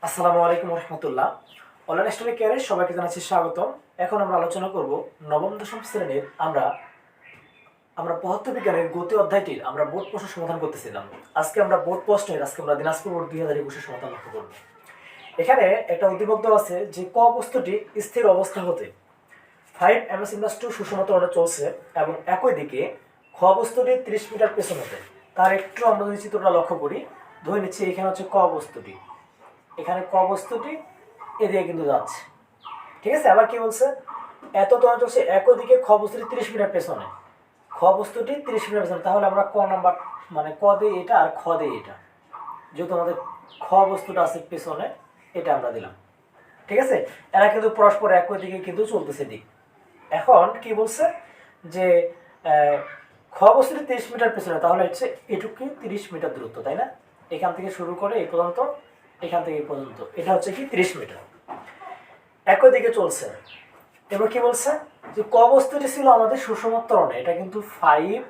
আসসালামু আলাইকুম রহমতুল্লাহ। Online study কেয়ারে সবাইকে জানাচ্ছি স্বাগতম। এখন আমরা আলোচনা করব নবম-দশম শ্রেণীর আমরা পদার্থবিজ্ঞানের গতি অধ্যায়টির আমরা বোর্ড প্রশ্ন সমাধান করতেছিলাম। আজকে আমরা বোর্ড প্রশ্নের আমরা দিনাজপুর বোর্ড 2021 সমাধান লক্ষ্য করব। এখানে একটা উদ্দীপক দেওয়া আছে যে ক বস্তুটি স্থির অবস্থা হতে 5 ms/2 সুষম ত্বরণে চলছে এবং একই দিকে খ বস্তুটি 30 মিটার পেছন হতে। তার একটু আমরা যদি চিত্রটা লক্ষ্য করি, ধরে নিচ্ছি এখানে হচ্ছে ক বস্তুটি, এখানে ক বস্তুটি এদিকে কিন্তু যাচ্ছে, ঠিক আছে। আবার কি বলছে, এত ত্বরণ চলছে একই দিকে খ বস্তুটি 30 মিটার পেছনে, খ বস্তুটি 30 মিটার পেছনে। তাহলে আমরা ক নাম্বার মানে ক দিয়ে এটা আর খ দিয়ে এটা, যেহেতু আমাদের খ বস্তুটা আছে পেছনে, এটা আমরা দিলাম, ঠিক আছে। এরা কিন্তু পরস্পর একই দিকে কিন্তু চলতেছে দিক। এখন কি বলছে যে খ বস্তুটি 30 মিটার পেছনে, তাহলে হচ্ছে এটুকু 30 মিটার দূরত্ব, তাই না? এখান থেকে শুরু করে এই পর্যন্ত, এখান থেকে এই পর্যন্ত, এটা হচ্ছে কি 30 মিটার, একই দিকে চলছে। এবার কি বলছে যে ক বস্তুটি ছিল আমাদের সুষম ত্বরণে, এটা কিন্তু 5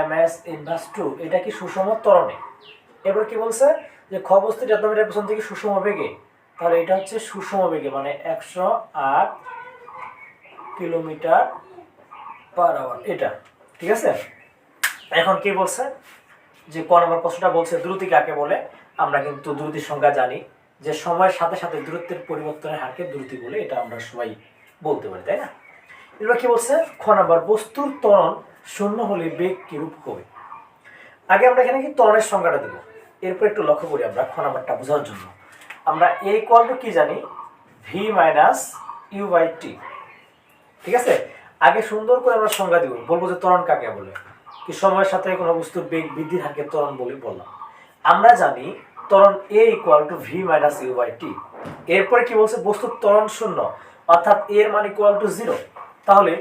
ms/2, এটা কি সুষম ত্বরণে। এবার কি বলছে যে খ বস্তুটি এত মিটার পেছন থেকে সুষম বেগে, তাহলে এটা হচ্ছে সুষম বেগে মানে 108 কিলোমিটার/আওয়ার, এটা ঠিক আছে। এখন কি বলছে যে ক নম্বর প্রশ্নটা বলছে দ্রুতি কাকে বলে। আমরা কিন্তু দ্রুতির সংজ্ঞা জানি যে সময়ের সাথে সাথে দূরত্বের পরিবর্তনের হারকে দ্রুতি বলে, এটা আমরা সবাই বলতে পারি, তাই না? এবার কি বলছে খ নম্বর, বস্তুর ত্বরণ শূন্য হলে বেগ কিরূপ হবে। আগে আমরা এখানে কি ত্বরণের সংজ্ঞাটা দেব, এরপর একটু লক্ষ্য করি আমরা খ নম্বরটা বোঝার জন্য। আমরা a = কি জানি, v - u/t, ঠিক আছে। আগে সুন্দর করে আমরা সংজ্ঞা দিব, বলবো যে ত্বরণ কাকে বলে, কি সময়ের সাথে কোনো বস্তুর বেগ বৃদ্ধির হারকে ত্বরণ বলে বললাম। আমরা জানি ত্বরণ a = v - u/t। এরপরে কি বলছে, বস্তুর ত্বরণ শূন্য, অর্থাৎ এর মান = 0। তাহলে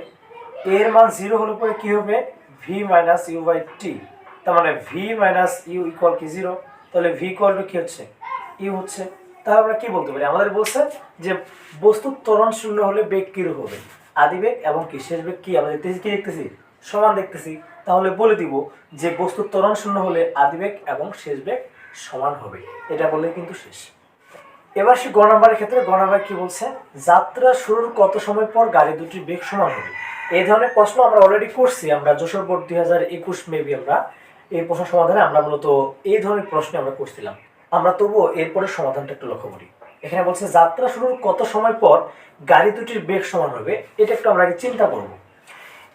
এর মান 0 হলে পরে কি হবে, v - u/t, তার মানে v - u = কি 0, তাহলে v = কি হচ্ছে, u হচ্ছে। তাহলে আমরা কি বলতে পারি, আমাদের বলছে যে বস্তুর ত্বরণ শূন্য হলে বেগ কিরূপ হবে, আদিবেগ এবং কি শেষ বেগ কি আমরা দেখতেছি, কি দেখতেছি, সমান দেখতেছি। তাহলে বলে দিব যে বস্তুর ত্বরণ শূন্য হলে আদিবেগ এবং শেষ বেগ সমান হবে, এটা বললে কিন্তু শেষ। এবার সে গ নম্বরের ক্ষেত্রে, গ নম্বর কি বলছে, যাত্রা শুরুর কত সময় পর গাড়ি দুটির বেগ সমান হবে। এই ধরনের প্রশ্ন আমরা অলরেডি করছি, আমরা যশোর বোর্ড 2021 মেবি আমরা এই প্রশ্ন সমাধানে আমরা মূলত এই ধরনের প্রশ্ন আমরা করছিলাম। আমরা তবুও এরপরে সমাধানটা একটু লক্ষ্য করি। এখানে বলছে যাত্রা শুরুর কত সময় পর গাড়ি দুটির বেগ সমান হবে, এটা একটু আমরা চিন্তা করব।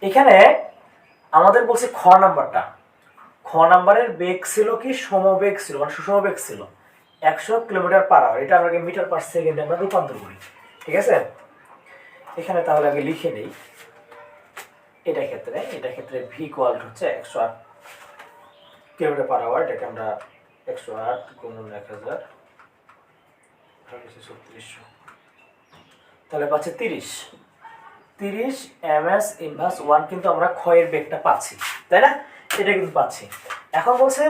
এখানে আমাদের বলছে খ নাম্বারটা, খ নাম্বারের বেগ ছিল কি, সমবেগ ছিল, মানে সুষম বেগ ছিল 100 কিলোমিটার/আওয়ার। এটা আমরা মিটার/সেকেন্ডে আমরা রূপান্তর করি, ঠিক আছে। এখানে তাহলে আগে লিখে নেই, এটা ক্ষেত্রে v = হচ্ছে 108 কিলোমিটার/আওয়ার। এটাকে আমরা 108 × 1000 3600, তাহলে পাচ্ছে 30 ms/1, কিন্তু আমরা ক্ষয়ের বেগটা পাচ্ছি, তাই না? এটা কিন্তু পাচ্ছি। এখন বলছে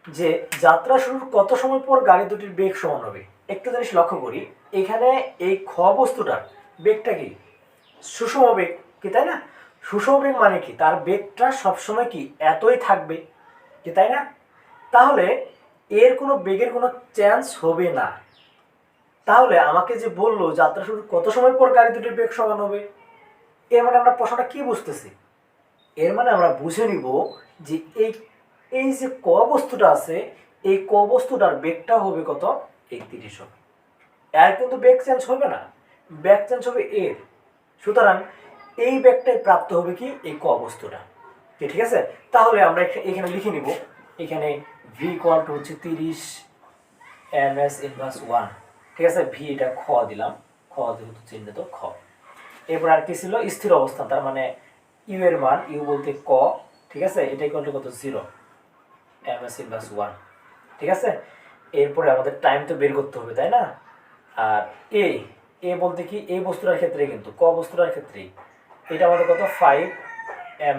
যে যাত্রা শুরুর কত সময় পর গাড়ি দুটির বেগ সমান হবে। একটু জিনিস লক্ষ্য করি, এখানে এই খ বস্তুটার বেগটা কি, সুষম বেগ, কি তাই না? সুষম বেগ মানে কি, তার বেগটা সবসময় কি এতই থাকবে, কি তাই না? তাহলে এর কোনো বেগের কোনো চেঞ্জ হবে না। তাহলে আমাকে যে বললো যাত্রা শুরুর কত সময় পর গাড়ি দুটির বেগ সমান হবে, এর মানে আমরা প্রশ্নটা কি বুঝতেছি, এর মানে আমরা বুঝে নিব যে এই যে ক বস্তুটা আছে, এই ক বস্তুটার বেগটা হবে কত, এই 30 হবে। এর কিন্তু বেগ চেঞ্জ হবে না, বেগ চেঞ্জ হবে এর। সুতরাং এই বেগটাই প্রাপ্ত হবে কি, এই ক বস্তুটা, ঠিক আছে। তাহলে আমরা এখানে লিখে নিব, এখানে v = হচ্ছে 30 ms/1, ঠিক আছে। v এটা খ দিলাম, খ যেহেতু চিহ্নিত খ। এরপর আর কি ছিল, স্থির অবস্থান, তার মানে ইউ এর মান, ইউ বলতে ক, ঠিক আছে। এটা = কত, 0 ms/1, ঠিক আছে। এরপরে আমাদের টাইম তো বের করতে হবে, তাই না? আর এ বলতে কি, এই বস্তুটার ক্ষেত্রে কিন্তু ক বস্তুটার ক্ষেত্রে এটা আমাদের কত, 5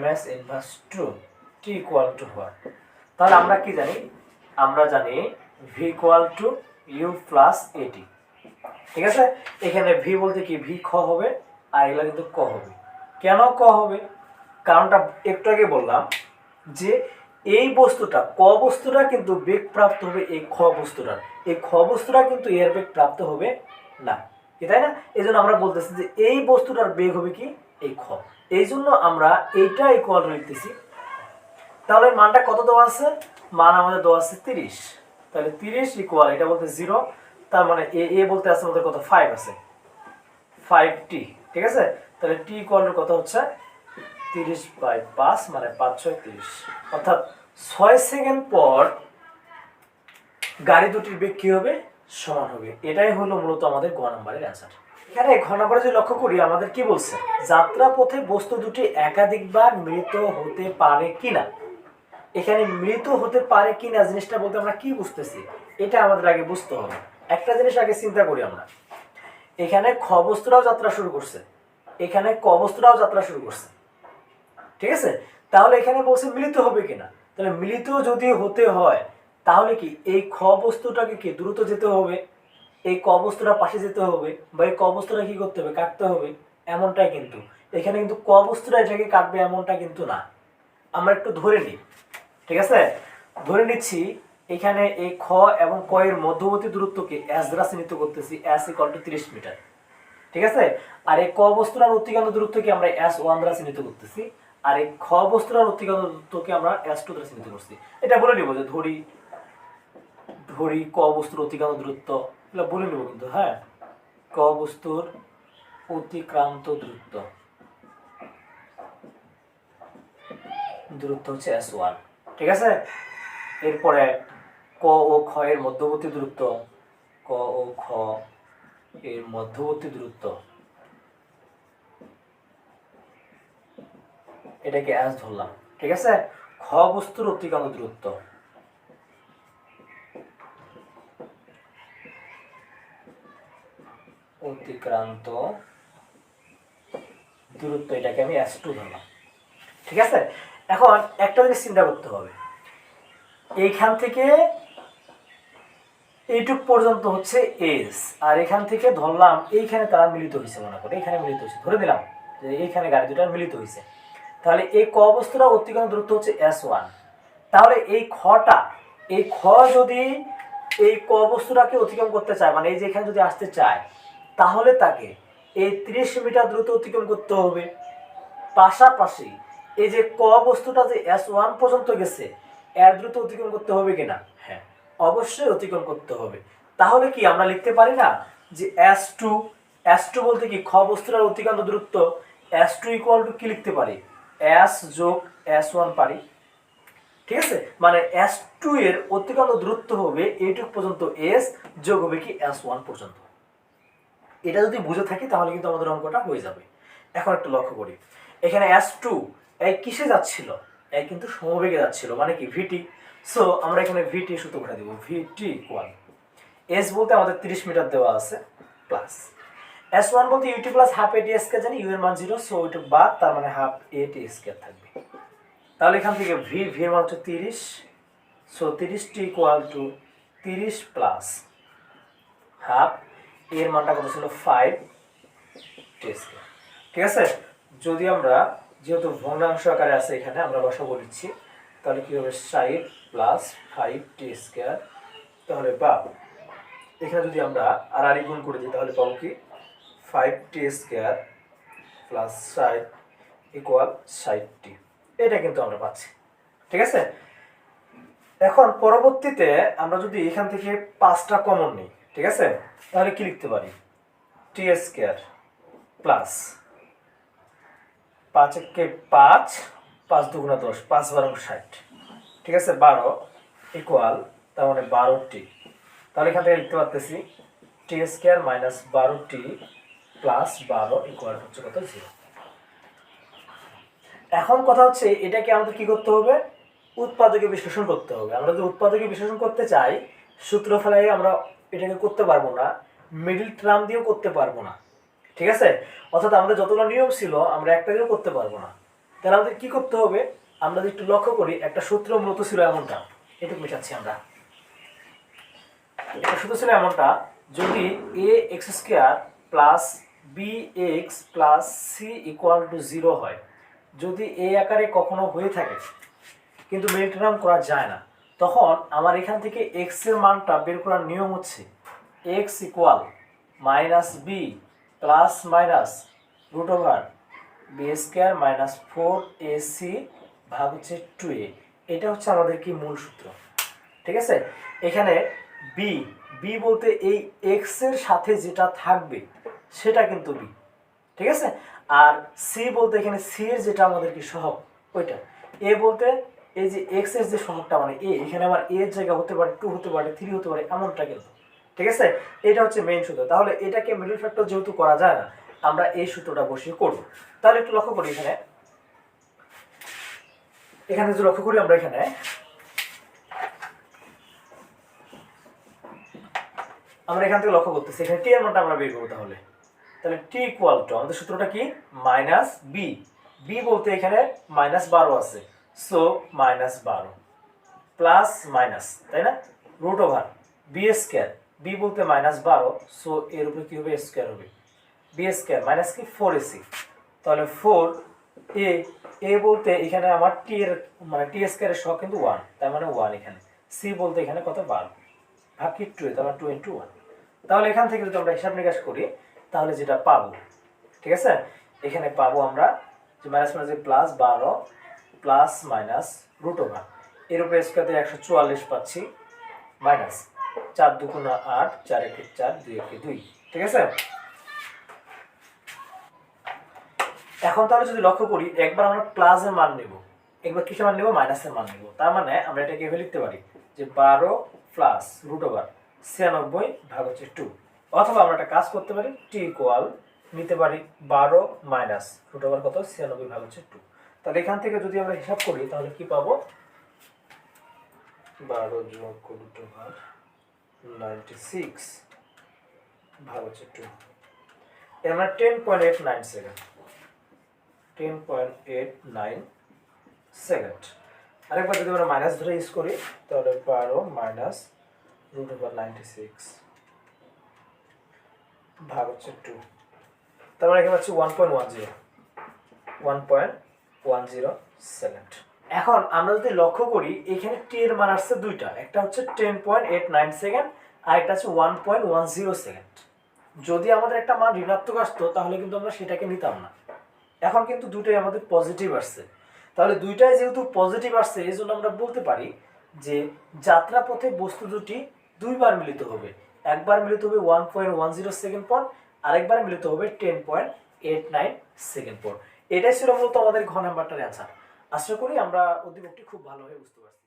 ms/2, t = what। তাহলে আমরা কি জানি, আমরা জানি v = u + at, ঠিক আছে। এখানে v বলতে কি, v খ হবে, আর এগুলো কিন্তু ক হবে। কেন ক হবে, কারণটা একটু আগে বললাম যে এই বস্তুটা ক বস্তুটা কিন্তু বেগ প্রাপ্ত হবে এই খ বস্তুটার, এই খ বস্তুটা কিন্তু এর বেগ প্রাপ্ত হবে না, কি তাই না? এই জন্য আমরা বলতেছি যে এই বস্তুটার বেগ হবে কি এই খ, এই জন্য আমরা এইটা ইকুয়াল লিখতেছি। তাহলে মানটা কত দেওয়া আছে? মান আমাদের দেওয়া আছে 30, তাহলে 30 ইকুয়াল এটা বলতে 0, তার মানে এ বলতে আছে আমাদের কত 5 আছে, 5t, ঠিক আছে? তাহলে t ইকুয়াল টু কত হচ্ছে 30/5 মানে 5 6 30, অর্থাৎ 6 সেকেন্ড পর গাড়ি দুটির বেগ কি হবে? সমান হবে। এটাই হলো মূলত আমাদের গ নম্বরের অ্যান্সার। এখানে ঘ নম্বরে যদি লক্ষ্য করি আমাদের কি বলছে, যাত্রা পথে বস্তু দুটি একাধিকবার মিলিত হতে পারে কিনা। এখানে মিলিত হতে পারে কিনা জিনিসটা বলতে আমরা কি বুঝতেছি, এটা আমাদের আগে বুঝতে হবে। একটা জিনিস আগে চিন্তা করি আমরা, এখানে খ বস্তুরাও যাত্রা শুরু করছে, এখানে ক বস্তুরাও যাত্রা শুরু করছে, ঠিক আছে? তাহলে এখানে বলছে মিলিত হবে কিনা, তাহলে মিলিত যদি হতে হয় তাহলে কি এই খ বস্তুটাকে কি দ্রুত যেতে হবে, এই ক বস্তুটা পাশে যেতে হবে, বা এই ক বস্তুটা কি করতে হবে? কাটতে হবে, এমনটাই কিন্তু এখানে কিন্তু ক বস্তুটা এটাকে কাটবে এমনটা কিন্তু না। আমরা একটু ধরে নিই, ঠিক আছে? ধরে নিচ্ছি এখানে এই খ এবং ক এর মধ্যবর্তী দূরত্বকে s দ্বারা চিহ্নিত করতেছি, s = 30 মিটার, ঠিক আছে? আর এই ক বস্তুটার অতিক্রান্ত দূরত্বকে আমরা s1 দ্বারা চিহ্নিত করতেছি, আর এই খ বস্তুটার অতিক্রান্ত দূরত্বকে আমরা s2 দ্বারা চিহ্নিত করছি। এটা বলে নিব যে ধরি ক বস্তুর অতিক্রান্ত দূরত্ব, এগুলো বলে নিব কিন্তু, হ্যাঁ, ক বস্তুর অতিক্রান্ত দূরত্ব হচ্ছে s1, ঠিক আছে? এরপরে ক ও খ এর মধ্যবর্তী দূরত্ব, ক ও খ এর মধ্যবর্তী দূরত্ব এটাকে s ধরলাম, ঠিক আছে? খ বস্তুর অতিক্রান্ত দূরত্ব, এটাকে আমি s2 ধরলাম, ঠিক আছে? এখন একটা জিনিস চিন্তা করতে হবে, এইখান থেকে এইটুক পর্যন্ত হচ্ছে s, আর এখান থেকে ধরলাম এইখানে তারা মিলিত হয়েছে, মনে করে এখানে মিলিত হয়েছে, ধরে দিলাম যে এইখানে গাড়ি দুটো মিলিত হয়েছে, তাহলে এই ক বস্তুটা অতিক্রান্ত দূরত্ব হচ্ছে s1। তাহলে এই খ যদি এই ক বস্তুটাকে অতিক্রম করতে চায়, মানে এই যে এখানে যদি আসতে চায়, তাহলে তাকে এই 30 মিটার দ্রুত অতিক্রম করতে হবে। পাশাপাশি এই যে ক বস্তুটা যে s1 পর্যন্ত গেছে এর দ্রুত অতিক্রম করতে হবে কিনা? হ্যাঁ, অবশ্যই অতিক্রম করতে হবে। তাহলে কি আমরা লিখতে পারি না যে s2 বলতে কি খ বস্তুটার অতিক্রান্ত দূরত্ব, s2 = কি লিখতে পারি? s যোগ s1 পারি, ঠিক আছে? মানে s2 এর অতিক্রান্ত দূরত্ব হবে এইটুক পর্যন্ত, s যোগ হবে কি s1 পর্যন্ত। এটা যদি বুঝে থাকি তাহলে কিন্তু আমাদের অঙ্কটা হয়ে যাবে। এখন একটু লক্ষ্য করি, এখানে s2 এই কিসে যাচ্ছিল? এই কিন্তু সমবেগে যাচ্ছিল, মানে কি vt। সো আমরা এখানে vt সূত্র বসাই দেব, vt = s বলতে আমাদের 30 মিটার দেওয়া আছে, প্লাস s1 বলতে ut + ½ at² জানি, u এর মান 0, সো এটা বাদ, তার মানে ½ at² থাকবে। তাহলে এখান থেকে v এর মান হচ্ছে 30, সো 30t = 30 প্লাস ½ এর মানটা কত ছিল? 5t², ঠিক আছে? যদি আমরা যেহেতু ভগ্নাংশ আকারে আছে এখানে আমরা লসাগু লিখছি, তাহলে কি হবে 60 প্লাস 5t², তাহলে বা এখানে যদি আমরা আর গুণ করে দিই তাহলে পাবো কি 5t² প্লাস 60 = 60t। এটা কিন্তু আমরা পাচ্ছি, ঠিক আছে? এখন পরবর্তীতে আমরা যদি এখান থেকে 5টা কমন নিই, ঠিক আছে, তাহলে কি লিখতে পারি? t² প্লাস 5 × 5, 5 × 2 = 10, 5 × 12 = 60, ঠিক আছে? 12 ইকুয়াল, তার মানে 12t। তাহলে এখান থেকে লিখতে পারতেছি t² - 12t প্লাস 12 ইকুয়াল হচ্ছে কত? 0। এখন কথা হচ্ছে এটাকে আমাদের কি করতে হবে? উৎপাদকে বিশ্লেষণ করতে হবে। আমরা যদি উৎপাদকে বিশ্লেষণ করতে চাই, সূত্র ফেলাই আমরা এটাকে করতে পারবো না, মিডল টার্ম দিয়েও করতে পারবো না, ঠিক আছে? অর্থাৎ আমাদের যতগুলো নিয়ম ছিল আমরা একটা দিয়েও করতে পারবো না। তাহলে আমাদের কি করতে হবে? আমরা যদি একটু লক্ষ্য করি, একটা সূত্র মূলত ছিল এমনটা, এটুকু মেটাচ্ছি আমরা, একটা সূত্র ছিল এমনটা, যদি ax² plus bx plus c = 0 হয়, যদি এই আকারে কখনো হয়ে থাকে, কিন্তু মিডল টার্ম করা যায় না, তখন আমার এখান থেকে এক্স এর মানটা বের করার নিয়ম হচ্ছে x equal minus b plus minus root over b square minus 4ac ভাগ হচ্ছে 2a। এটা হচ্ছে আমাদের কি মূল সূত্র। ঠিক আছে, এখানে বি বি বলতে এই এক্স এর সাথে যেটা থাকবে সেটা কিন্তু বি। ঠিক আছে, আর সি বলতে এখানে সি এর যেটা আমাদের কি সহগ ওইটা। এ বলতে এই যে এক্স এর যে সহগটা মানে এ, এখানে আমার এর জায়গা হতে পারে 2 হতে পারে 3 হতে পারে এমনটা কিন্তু। ঠিক আছে, এটা হচ্ছে মেইন সূত্র। তাহলে এটাকে মিডল ফ্যাক্টর যেহেতু করা যায় না, আমরা এই সূত্রটা বসিয়ে করব। তাহলে একটু লক্ষ্য করি এখানে যদি লক্ষ্য করি আমরা এখানে এখান থেকে লক্ষ্য করতেছি এখানে টি এর মানটা আমরা বের করব। তাহলে টি ইকুয়াল টু আমাদের সূত্রটা কি মাইনাস বি, বি বলতে এখানে -12 আছে, সো -12 প্লাস মাইনাস, তাই না, root over b square, b বলতে -12, সো এর উপরে কি হবে স্কয়ার হবে, বি স্কয়ার মাইনাস কি 4ac, তাহলে 4a, এ বলতে এখানে আমার টি এর মানে টি স্কয়ারের সহগ কিন্তু 1, তার মানে 1 এখানে, সি বলতে এখানে কত 12 ভাগ কি 2, তার মানে 2 × 1। তাহলে এখান থেকে যদি আমরা হিসাব নিকাশ করি তাহলে যেটা পাবো, ঠিক আছে, এখানে পাবো আমরা যে minus minus plus 12 plus minus root over এর উপরে স্কয়ার দিয়ে 144 পাচ্ছি, মাইনাস 4 2 8 4 1 4 2 1 2। ঠিক আছে, এখন তাহলে যদি লক্ষ্য করি একবার আমরা প্লাসের মান নেব, একবার কিসের মান নেব মাইনাসের মান নেব। তার মানে আমরা এটাকে এভাবে লিখতে পারি যে 12 প্লাস রুট ওভার 96 ভাগ হচ্ছে 2, অথবা আমরা একটা কাজ করতে পারি টি ইকুয়াল নিতে পারি 12 মাইনাস রুট ওভার কত 96 ভাগ হচ্ছে 2। তাহলে এখান থেকে যদি আমরা হিসাব করি তাহলে কি পাবো 12 যোগ রুট ওভার 96 ভাগ হচ্ছে 2, এর মানে 10.89 সেকেন্ড, 10.89 সেকেন্ড। আরেকবার যদি আমরা মাইনাস ধরে ইউজ করি তাহলে 12 মাইনাস রুট ওভার 96 ভাগ হচ্ছে 2, তার মানে এখানে হচ্ছে 1.10 সেকেন্ড। এখন আমরা যদি লক্ষ্য করি এখানে টি এর মান আসছে দুইটা, একটা হচ্ছে 10.89 সেকেন্ড আর একটা হচ্ছে 1.10 সেকেন্ড। যদি আমাদের একটা মান ঋণাত্মক আসতো তাহলে কিন্তু আমরা সেটাকে নিতাম না। এখন কিন্তু দুটোই আমাদের পজিটিভ আসছে, তাহলে দুইটাই যেহেতু পজিটিভ আসছে এই জন্য আমরা বলতে পারি যে যাত্রাপথে বস্তু দুটি দুইবার মিলিত হবে, একবার মিলিত হবে 1.10 সেকেন্ড পর, আরেকবার মিলিত হবে 10.89 সেকেন্ড পর। এটাই ছিল মূলত আমাদের ঘ নাম্বারটার অ্যান্সার। আশা করি আমরা অধিবক্তি খুব ভালোভাবে বুঝতে পারছি।